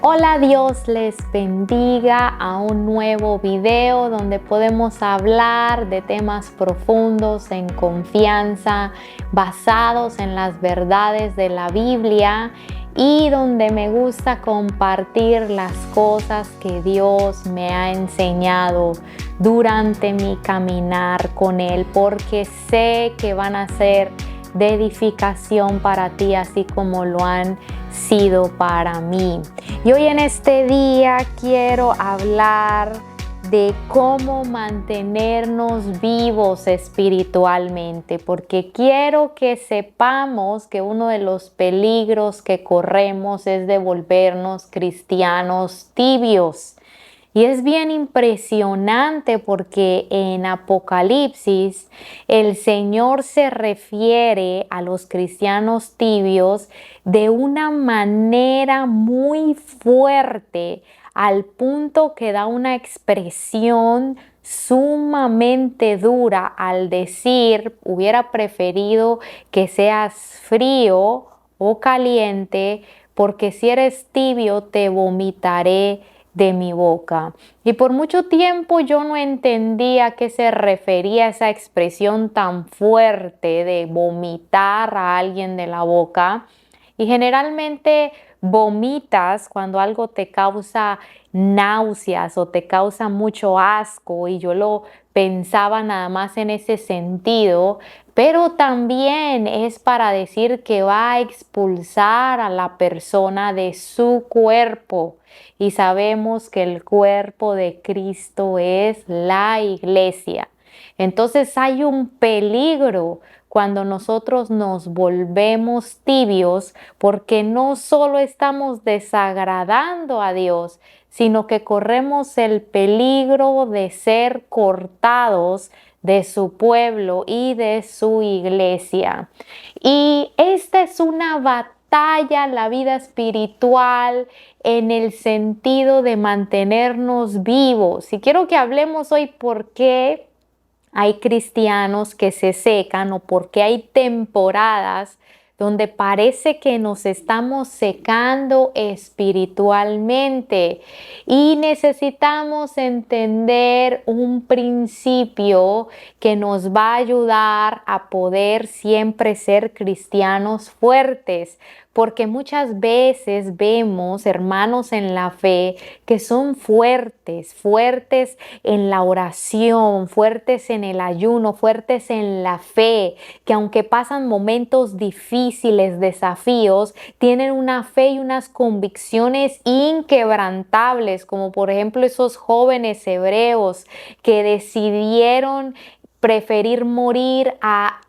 Hola, Dios les bendiga a un nuevo video donde podemos hablar de temas profundos en confianza, basados en las verdades de la Biblia y donde me gusta compartir las cosas que Dios me ha enseñado durante mi caminar con Él, porque sé que van a ser de edificación para ti, así como lo han sido para mí. Y hoy en este día quiero hablar de cómo mantenernos vivos espiritualmente, porque quiero que sepamos que uno de los peligros que corremos es de volvernos cristianos tibios. Y es bien impresionante porque en Apocalipsis el Señor se refiere a los cristianos tibios de una manera muy fuerte, al punto que da una expresión sumamente dura al decir: hubiera preferido que seas frío o caliente, porque si eres tibio te vomitaré de mi boca. Y por mucho tiempo yo no entendía a qué se refería esa expresión tan fuerte de vomitar a alguien de la boca. Y generalmente vomitas cuando algo te causa náuseas o te causa mucho asco, y yo lo pensaba nada más en ese sentido, pero también es para decir que va a expulsar a la persona de su cuerpo. Y sabemos que el cuerpo de Cristo es la iglesia. Entonces hay un peligro cuando nosotros nos volvemos tibios, porque no solo estamos desagradando a Dios, sino que corremos el peligro de ser cortados de su pueblo y de su iglesia. Y esta es una batalla, la vida espiritual, en el sentido de mantenernos vivos. Y quiero que hablemos hoy por qué hay cristianos que se secan, o por qué hay temporadas donde parece que nos estamos secando espiritualmente, y necesitamos entender un principio que nos va a ayudar a poder siempre ser cristianos fuertes. Porque muchas veces vemos hermanos en la fe que son fuertes, fuertes en la oración, fuertes en el ayuno, fuertes en la fe, que aunque pasan momentos difíciles, desafíos, tienen una fe y unas convicciones inquebrantables, como por ejemplo esos jóvenes hebreos que decidieron preferir morir a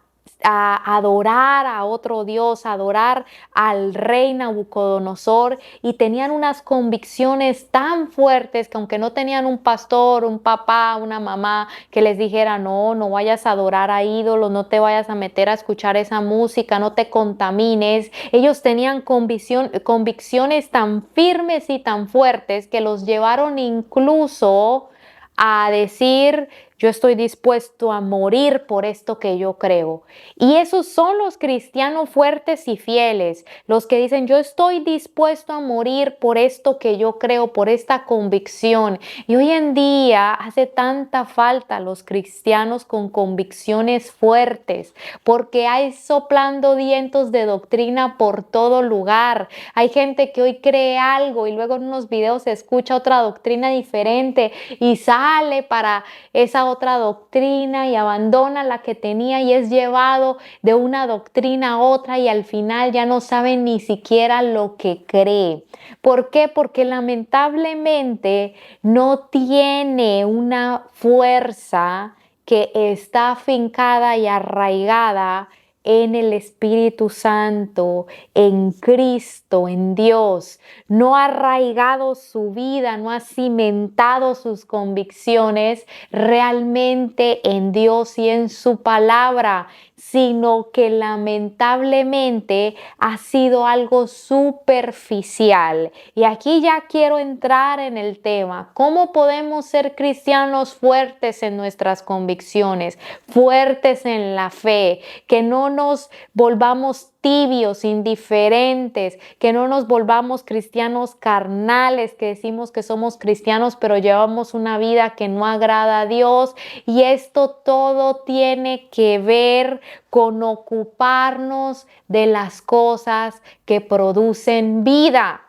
adorar a otro Dios, a adorar al rey Nabucodonosor, y tenían unas convicciones tan fuertes que aunque no tenían un pastor, un papá, una mamá que les dijera: no, no vayas a adorar a ídolos, no te vayas a meter a escuchar esa música, no te contamines, ellos tenían convicciones tan firmes y tan fuertes que los llevaron incluso a decir: yo estoy dispuesto a morir por esto que yo creo. Y esos son los cristianos fuertes y fieles, los que dicen: yo estoy dispuesto a morir por esto que yo creo, por esta convicción. Y hoy en día hace tanta falta los cristianos con convicciones fuertes, porque hay soplando vientos de doctrina por todo lugar. Hay gente que hoy cree algo y luego en unos videos se escucha otra doctrina diferente y sale para esa otra doctrina y abandona la que tenía, y es llevado de una doctrina a otra, y al final ya no sabe ni siquiera lo que cree. ¿Por qué? Porque lamentablemente no tiene una fuerza que está afincada y arraigada en el Espíritu Santo, en Cristo, en Dios. No ha arraigado su vida, no ha cimentado sus convicciones realmente en Dios y en su palabra, sino que lamentablemente ha sido algo superficial. Y aquí ya quiero entrar en el tema: ¿cómo podemos ser cristianos fuertes en nuestras convicciones, fuertes en la fe, que no nos volvamos tibios, indiferentes, que no nos volvamos cristianos carnales, que decimos que somos cristianos, pero llevamos una vida que no agrada a Dios. Y esto todo tiene que ver con ocuparnos de las cosas que producen vida.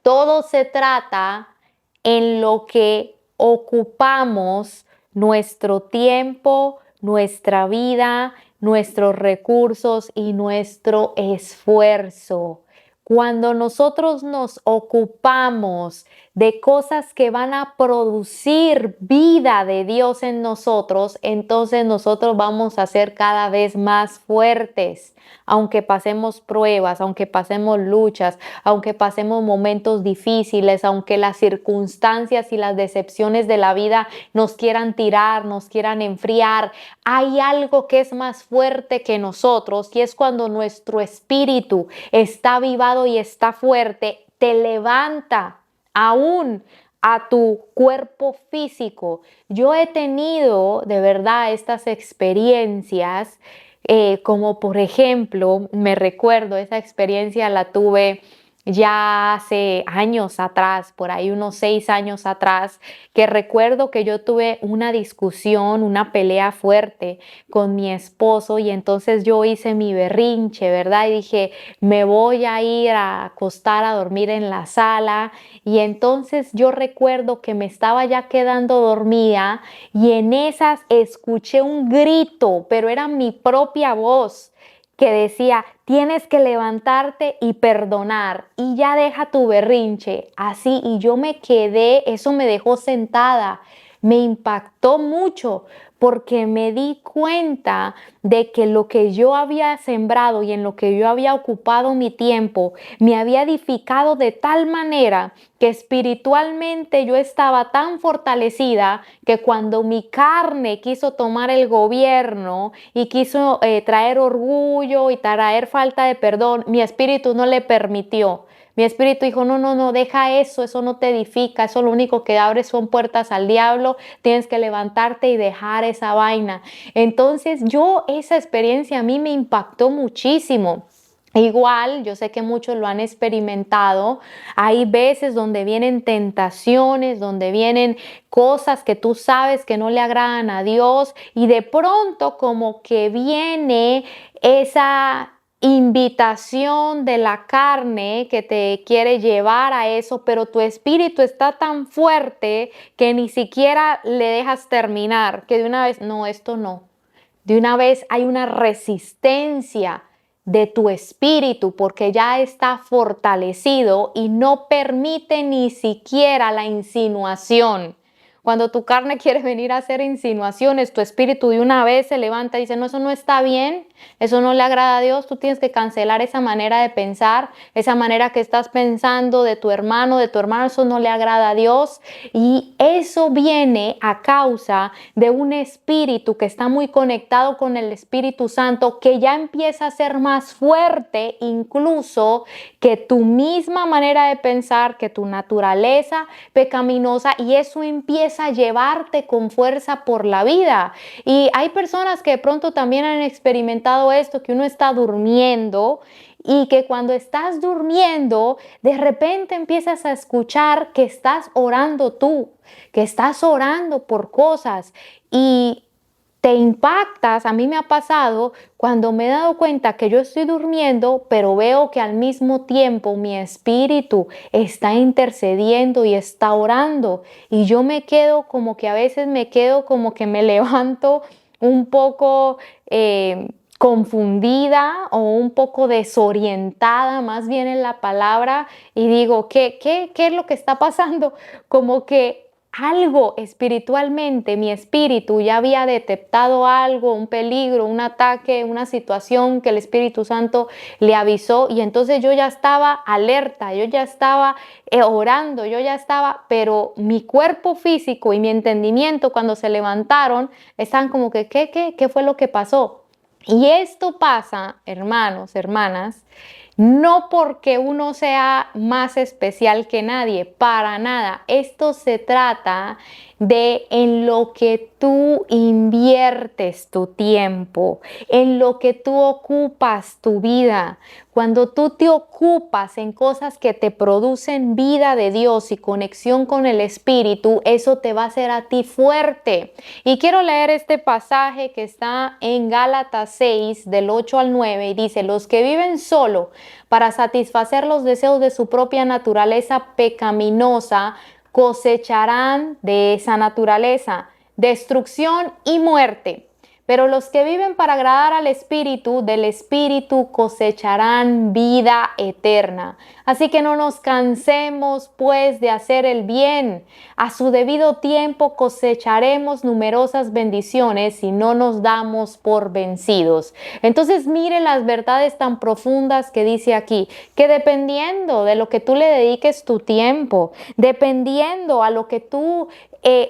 Todo se trata en lo que ocupamos nuestro tiempo, nuestra vida, nuestros recursos y nuestro esfuerzo. Cuando nosotros nos ocupamos de cosas que van a producir vida de Dios en nosotros, entonces nosotros vamos a ser cada vez más fuertes, aunque pasemos pruebas, aunque pasemos luchas, aunque pasemos momentos difíciles, aunque las circunstancias y las decepciones de la vida nos quieran tirar, nos quieran enfriar. Hay algo que es más fuerte que nosotros y es cuando nuestro espíritu está avivado y está fuerte, te levanta aún a tu cuerpo físico. Yo he tenido de verdad estas experiencias, como por ejemplo, me recuerdo, esa experiencia la tuve ya hace años atrás, por ahí unos 6 años atrás, que recuerdo que yo tuve una discusión, una pelea fuerte con mi esposo y entonces yo hice mi berrinche, ¿verdad? Y dije, me voy a ir a acostar a dormir en la sala. Y entonces yo recuerdo que me estaba ya quedando dormida y en esas escuché un grito, pero era mi propia voz que decía, tienes que levantarte y perdonar y ya deja tu berrinche. Así, y yo me quedé, eso me dejó sentada, me impactó mucho porque me di cuenta de que lo que yo había sembrado y en lo que yo había ocupado mi tiempo me había edificado de tal manera que espiritualmente yo estaba tan fortalecida que cuando mi carne quiso tomar el gobierno y quiso traer orgullo y traer falta de perdón, mi espíritu no le permitió. Mi espíritu dijo, no, no, no, deja eso no te edifica, eso lo único que abre son puertas al diablo, tienes que levantarte y dejar esa vaina. Entonces esa experiencia a mí me impactó muchísimo. Igual, yo sé que muchos lo han experimentado, hay veces donde vienen tentaciones, donde vienen cosas que tú sabes que no le agradan a Dios y de pronto como que viene esa invitación de la carne que te quiere llevar a eso, pero tu espíritu está tan fuerte que ni siquiera le dejas terminar, que de una vez, no, esto no. De una vez hay una resistencia de tu espíritu porque ya está fortalecido y no permite ni siquiera la insinuación. Cuando tu carne quiere venir a hacer insinuaciones, tu espíritu de una vez se levanta y dice, no, eso no está bien, eso no le agrada a Dios, tú tienes que cancelar esa manera de pensar, esa manera que estás pensando de tu hermano, eso no le agrada a Dios. Y eso viene a causa de un espíritu que está muy conectado con el Espíritu Santo, que ya empieza a ser más fuerte incluso que tu misma manera de pensar, que tu naturaleza pecaminosa, y eso empieza a llevarte con fuerza por la vida. Y hay personas que de pronto también han experimentado esto, que uno está durmiendo y que cuando estás durmiendo, de repente empiezas a escuchar que estás orando tú, que estás orando por cosas y te impactas. A mí me ha pasado cuando me he dado cuenta que yo estoy durmiendo, pero veo que al mismo tiempo mi espíritu está intercediendo y está orando. Y yo me quedo como que a veces me quedo como que me levanto un poco confundida o un poco desorientada, más bien en la palabra, y digo, ¿qué es lo que está pasando? Como que algo espiritualmente, mi espíritu ya había detectado algo, un peligro, un ataque, una situación que el Espíritu Santo le avisó y entonces yo ya estaba alerta, yo ya estaba orando, yo ya estaba, pero mi cuerpo físico y mi entendimiento cuando se levantaron están como que, ¿qué fue lo que pasó? Y esto pasa, hermanos, hermanas, No porque uno sea más especial que nadie, para nada. Esto se trata de en lo que tú inviertes tu tiempo, en lo que tú ocupas tu vida. Cuando tú te ocupas en cosas que te producen vida de Dios y conexión con el Espíritu, eso te va a hacer a ti fuerte. Y quiero leer este pasaje que está en Gálatas 6, del 8 al 9, y dice: los que viven solo para satisfacer los deseos de su propia naturaleza pecaminosa, cosecharán de esa naturaleza destrucción y muerte. Pero los que viven para agradar al Espíritu, del Espíritu cosecharán vida eterna. Así que no nos cansemos, pues, de hacer el bien. A su debido tiempo cosecharemos numerosas bendiciones si no nos damos por vencidos. Entonces, mire las verdades tan profundas que dice aquí, que dependiendo de lo que tú le dediques tu tiempo, dependiendo a lo que tú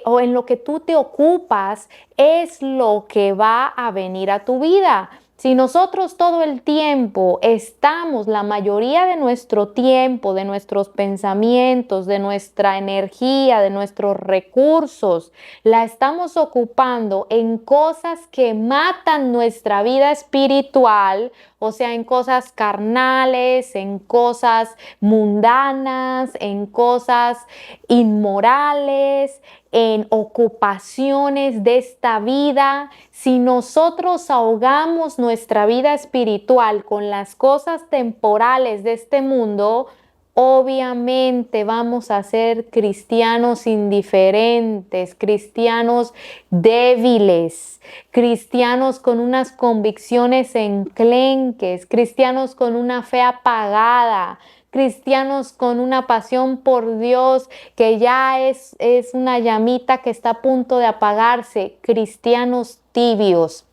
o en lo que tú te ocupas, es lo que va a venir a tu vida. Si nosotros todo el tiempo estamos, la mayoría de nuestro tiempo, de nuestros pensamientos, de nuestra energía, de nuestros recursos, la estamos ocupando en cosas que matan nuestra vida espiritual, o sea, en cosas carnales, en cosas mundanas, en cosas inmorales, en ocupaciones de esta vida, si nosotros ahogamos nuestra vida espiritual con las cosas temporales de este mundo, obviamente vamos a ser cristianos indiferentes, cristianos débiles, cristianos con unas convicciones enclenques, cristianos con una fe apagada, cristianos con una pasión por Dios que ya es una llamita que está a punto de apagarse, cristianos tibios.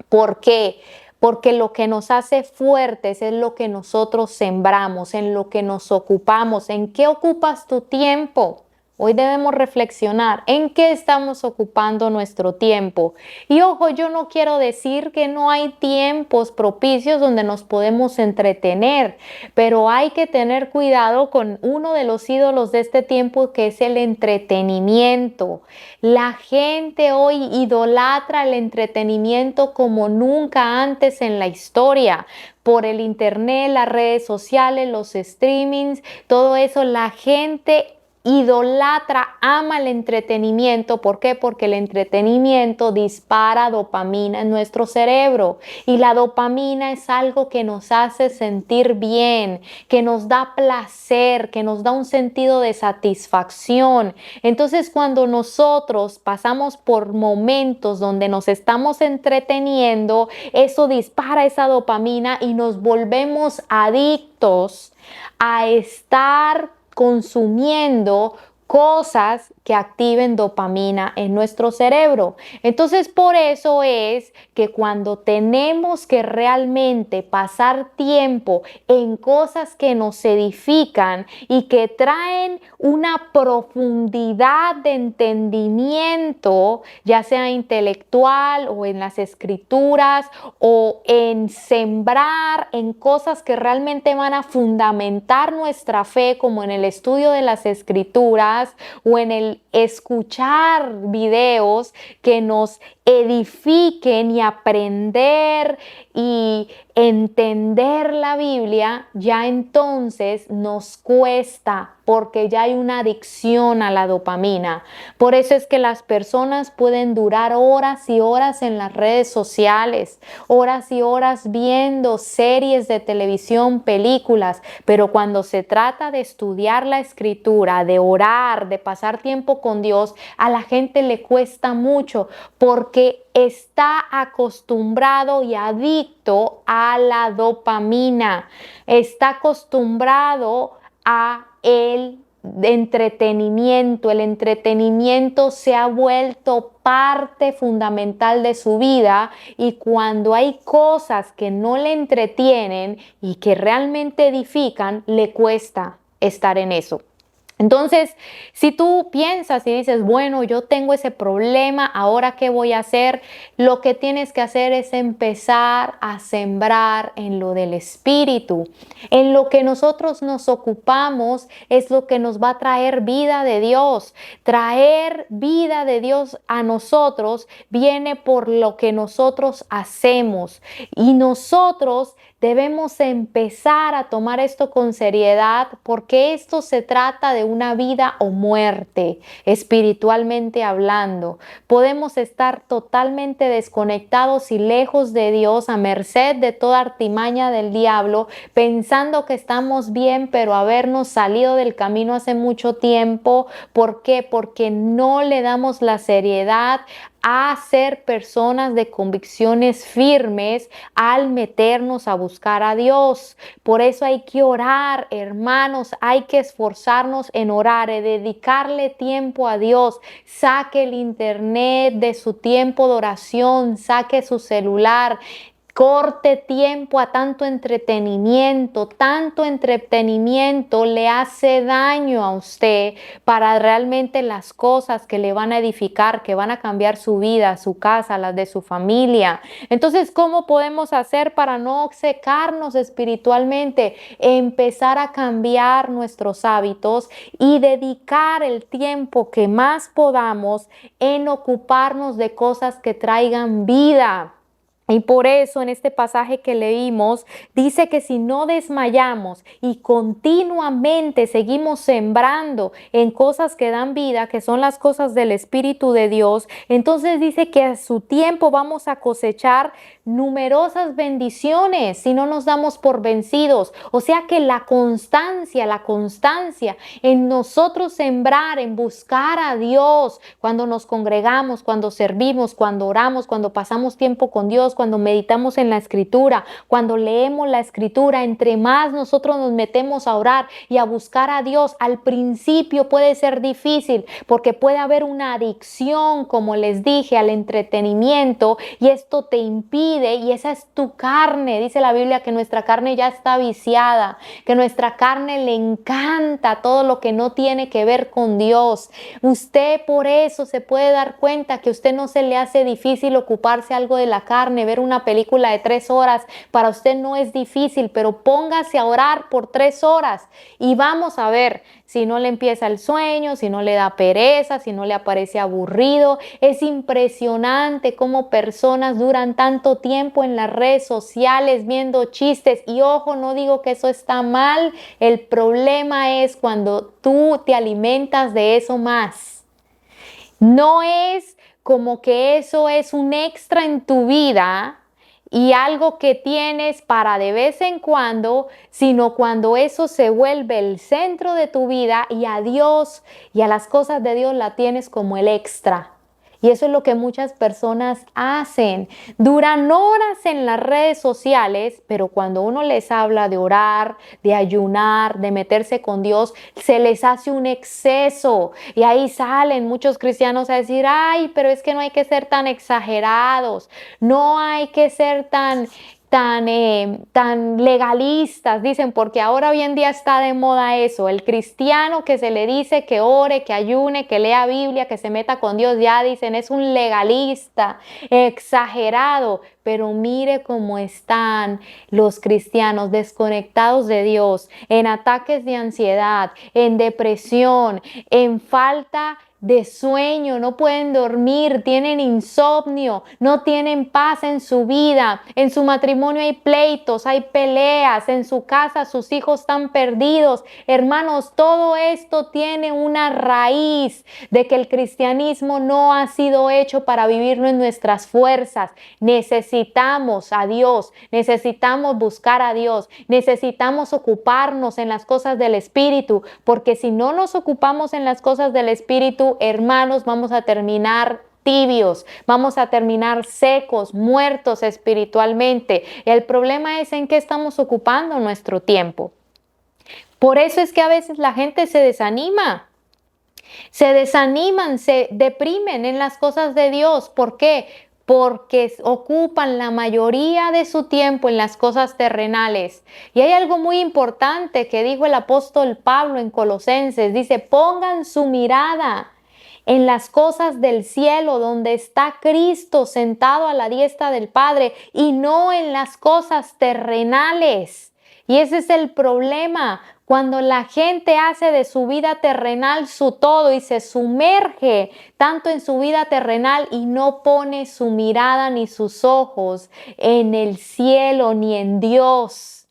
¿Por qué? Porque lo que nos hace fuertes es lo que nosotros sembramos, en lo que nos ocupamos. ¿En qué ocupas tu tiempo? Hoy debemos reflexionar en qué estamos ocupando nuestro tiempo. Y ojo, yo no quiero decir que no hay tiempos propicios donde nos podemos entretener, pero hay que tener cuidado con uno de los ídolos de este tiempo, que es el entretenimiento. La gente hoy idolatra el entretenimiento como nunca antes en la historia. Por el internet, las redes sociales, los streamings, todo eso, la gente idolatra, ama el entretenimiento. ¿Por qué? Porque el entretenimiento dispara dopamina en nuestro cerebro, y la dopamina es algo que nos hace sentir bien, que nos da placer, que nos da un sentido de satisfacción. Entonces, cuando nosotros pasamos por momentos donde nos estamos entreteniendo, eso dispara esa dopamina y nos volvemos adictos a estar consumiendo cosas que activen dopamina en nuestro cerebro. Entonces, por eso es que cuando tenemos que realmente pasar tiempo en cosas que nos edifican y que traen una profundidad de entendimiento, ya sea intelectual o en las escrituras, o en sembrar en cosas que realmente van a fundamentar nuestra fe, como en el estudio de las escrituras o en el escuchar videos que nos edifiquen, y aprender y entender la Biblia, ya entonces nos cuesta, porque ya hay una adicción a la dopamina. Por eso es que las personas pueden durar horas y horas en las redes sociales, horas y horas viendo series de televisión, películas, pero cuando se trata de estudiar la escritura, de orar, de pasar tiempo con Dios, a la gente le cuesta mucho, porque está acostumbrado y adicto a la dopamina, está acostumbrado a el entretenimiento. El entretenimiento se ha vuelto parte fundamental de su vida, y cuando hay cosas que no le entretienen y que realmente edifican, le cuesta estar en eso. Entonces, si tú piensas y dices, bueno, yo tengo ese problema, ¿ahora qué voy a hacer? Lo que tienes que hacer es empezar a sembrar en lo del Espíritu. En lo que nosotros nos ocupamos es lo que nos va a traer vida de Dios. Traer vida de Dios a nosotros viene por lo que nosotros hacemos. Y nosotros debemos empezar a tomar esto con seriedad porque esto se trata de una vida o muerte, espiritualmente hablando. Podemos estar totalmente desconectados y lejos de Dios, a merced de toda artimaña del diablo, pensando que estamos bien, pero habernos salido del camino hace mucho tiempo. ¿Por qué? Porque no le damos la seriedad a ser personas de convicciones firmes al meternos a buscar a Dios. Por eso hay que orar, hermanos, hay que esforzarnos en orar, y dedicarle tiempo a Dios. Saque el internet de su tiempo de oración, saque su celular. Corte tiempo a tanto entretenimiento. Tanto entretenimiento le hace daño a usted para realmente las cosas que le van a edificar, que van a cambiar su vida, su casa, las de su familia. Entonces, ¿cómo podemos hacer para no secarnos espiritualmente? Empezar a cambiar nuestros hábitos y dedicar el tiempo que más podamos en ocuparnos de cosas que traigan vida. Y por eso en este pasaje que leímos dice que si no desmayamos y continuamente seguimos sembrando en cosas que dan vida, que son las cosas del Espíritu de Dios, entonces dice que a su tiempo vamos a cosechar numerosas bendiciones si no nos damos por vencidos. O sea que la constancia en nosotros sembrar, en buscar a Dios, cuando nos congregamos, cuando servimos, cuando oramos, cuando pasamos tiempo con Dios, cuando meditamos en la Escritura, cuando leemos la Escritura, entre más nosotros nos metemos a orar y a buscar a Dios, al principio puede ser difícil porque puede haber una adicción, como les dije, al entretenimiento, y esto te impide, y esa es tu carne. Dice la Biblia que nuestra carne ya está viciada, que nuestra carne le encanta todo lo que no tiene que ver con Dios. Usted por eso se puede dar cuenta que a usted no se le hace difícil ocuparse algo de la carne. Ver una película de 3 horas para usted no es difícil, pero póngase a orar por 3 horas y vamos a ver si no le empieza el sueño, si no le da pereza, si no le aparece aburrido. Es impresionante cómo personas duran tanto tiempo en las redes sociales viendo chistes. Y ojo, no digo que eso está mal. El problema es cuando tú te alimentas de eso más. No es como que eso es un extra en tu vida y algo que tienes para de vez en cuando, sino cuando eso se vuelve el centro de tu vida y a Dios y a las cosas de Dios la tienes como el extra. Y eso es lo que muchas personas hacen. Duran horas en las redes sociales, pero cuando uno les habla de orar, de ayunar, de meterse con Dios, se les hace un exceso. Y ahí salen muchos cristianos a decir, ay, pero es que no hay que ser tan exagerados, no hay que ser tan legalistas, dicen, porque ahora hoy en día está de moda eso. El cristiano que se le dice que ore, que ayune, que lea Biblia, que se meta con Dios, ya dicen, es un legalista, exagerado. Pero mire cómo están los cristianos desconectados de Dios, en ataques de ansiedad, en depresión, en falta de sueño, no pueden dormir, tienen insomnio, no tienen paz en su vida, en su matrimonio hay pleitos, hay peleas, en su casa sus hijos están perdidos. Hermanos, todo esto tiene una raíz de que el cristianismo no ha sido hecho para vivirlo en nuestras fuerzas. Necesitamos a Dios, necesitamos buscar a Dios, necesitamos ocuparnos en las cosas del Espíritu, porque si no nos ocupamos en las cosas del Espíritu, hermanos, vamos a terminar tibios, vamos a terminar secos, muertos espiritualmente. El problema es en qué estamos ocupando nuestro tiempo. Por eso es que a veces la gente se desaniman, se deprimen en las cosas de Dios. ¿Por qué? porque ocupan la mayoría de su tiempo en las cosas terrenales. Y hay algo muy importante que dijo el apóstol Pablo en Colosenses. Dice, pongan su mirada en las cosas del cielo, donde está Cristo sentado a la diestra del Padre, y no en las cosas terrenales. Y ese es el problema, cuando la gente hace de su vida terrenal su todo y se sumerge tanto en su vida terrenal y no pone su mirada ni sus ojos en el cielo ni en Dios.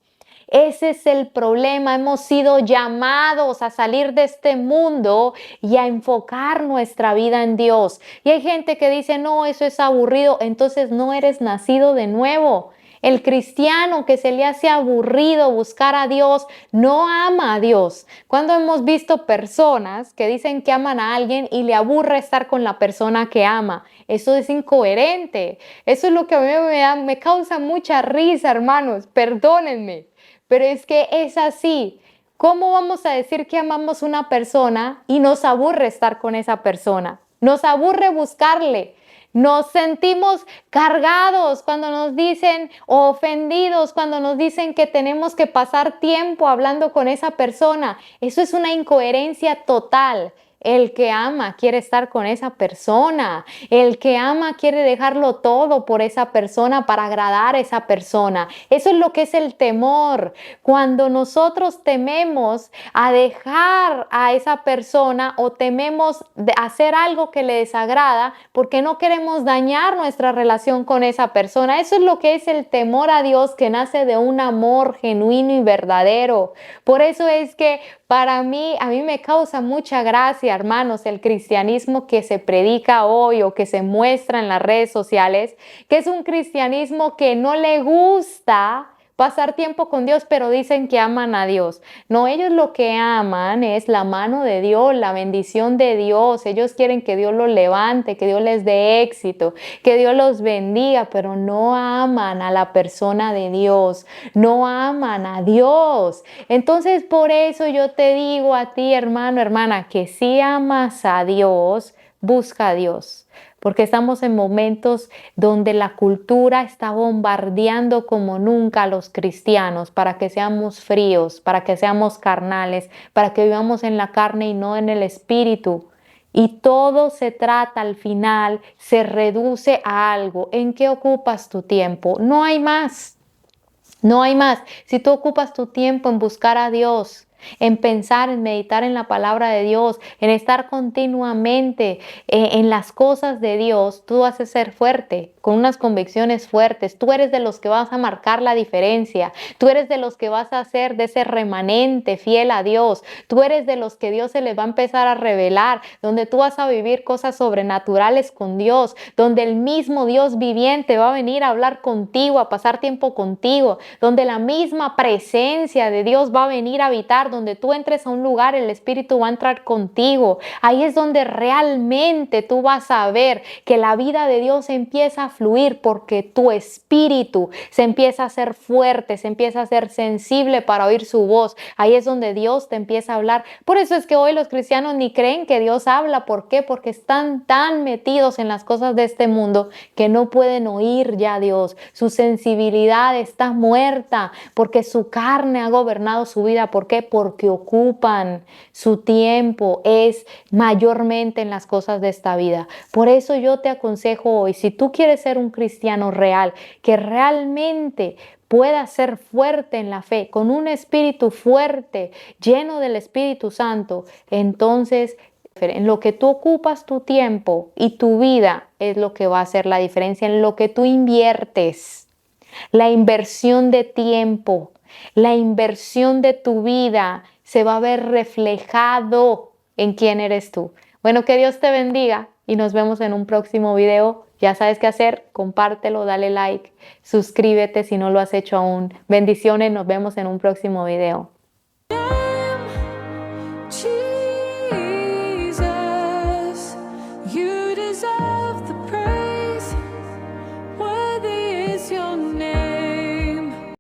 Ese es el problema. Hemos sido llamados a salir de este mundo y a enfocar nuestra vida en Dios. Y hay gente que dice, no, eso es aburrido. Entonces no eres nacido de nuevo. El cristiano que se le hace aburrido buscar a Dios, no ama a Dios. Cuando hemos visto personas que dicen que aman a alguien y le aburre estar con la persona que ama, eso es incoherente. Eso es lo que a mí me causa mucha risa, hermanos. Perdónenme, pero es que es así. ¿Cómo vamos a decir que amamos a una persona y nos aburre estar con esa persona? Nos aburre buscarle. Nos sentimos cargados cuando nos dicen, o ofendidos cuando nos dicen que tenemos que pasar tiempo hablando con esa persona. Eso es una incoherencia total. El que ama quiere estar con esa persona. El que ama quiere dejarlo todo por esa persona para agradar a esa persona. Eso es lo que es el temor. Cuando nosotros tememos a dejar a esa persona o tememos de hacer algo que le desagrada porque no queremos dañar nuestra relación con esa persona. Eso es lo que es el temor a Dios, que nace de un amor genuino y verdadero. Por eso es que a mí me causa mucha gracia, hermanos, el cristianismo que se predica hoy o que se muestra en las redes sociales, que es un cristianismo que no le gusta pasar tiempo con Dios, pero dicen que aman a Dios. No, ellos lo que aman es la mano de Dios, la bendición de Dios. Ellos quieren que Dios los levante, que Dios les dé éxito, que Dios los bendiga, pero no aman a la persona de Dios, no aman a Dios. Entonces, por eso yo te digo a ti, hermano, hermana, que si amas a Dios, busca a Dios. Porque estamos en momentos donde la cultura está bombardeando como nunca a los cristianos para que seamos fríos, para que seamos carnales, para que vivamos en la carne y no en el espíritu. Y todo se trata al final, se reduce a algo. ¿En qué ocupas tu tiempo? No hay más. No hay más. Si tú ocupas tu tiempo en buscar a Dios, en pensar, en meditar en la palabra de Dios, en estar continuamente en las cosas de Dios, tú vas a ser fuerte, con unas convicciones fuertes. Tú eres de los que vas a marcar la diferencia. Tú eres de los que vas a ser de ese remanente fiel a Dios. Tú eres de los que Dios se les va a empezar a revelar, donde tú vas a vivir cosas sobrenaturales con Dios, donde el mismo Dios viviente va a venir a hablar contigo, a pasar tiempo contigo, donde la misma presencia de Dios va a venir a habitar, donde tú entres a un lugar, el Espíritu va a entrar contigo. Ahí es donde realmente tú vas a ver que la vida de Dios empieza a fluir, porque tu espíritu se empieza a hacer fuerte, se empieza a ser sensible para oír su voz. Ahí es donde Dios te empieza a hablar. Por eso es que hoy los cristianos ni creen que Dios habla. ¿Por qué? Porque están tan metidos en las cosas de este mundo que no pueden oír ya a Dios. Su sensibilidad está muerta porque su carne ha gobernado su vida. ¿Por qué? Porque ocupan su tiempo es mayormente en las cosas de esta vida. Por eso yo te aconsejo hoy, si tú quieres ser un cristiano real, que realmente pueda ser fuerte en la fe, con un espíritu fuerte, lleno del Espíritu Santo, entonces en lo que tú ocupas tu tiempo y tu vida es lo que va a hacer la diferencia, en lo que tú inviertes. La inversión de tiempo, la inversión de tu vida se va a ver reflejado en quién eres tú. Bueno, que Dios te bendiga y nos vemos en un próximo video. Ya sabes qué hacer, compártelo, dale like, suscríbete si no lo has hecho aún. Bendiciones, nos vemos en un próximo video.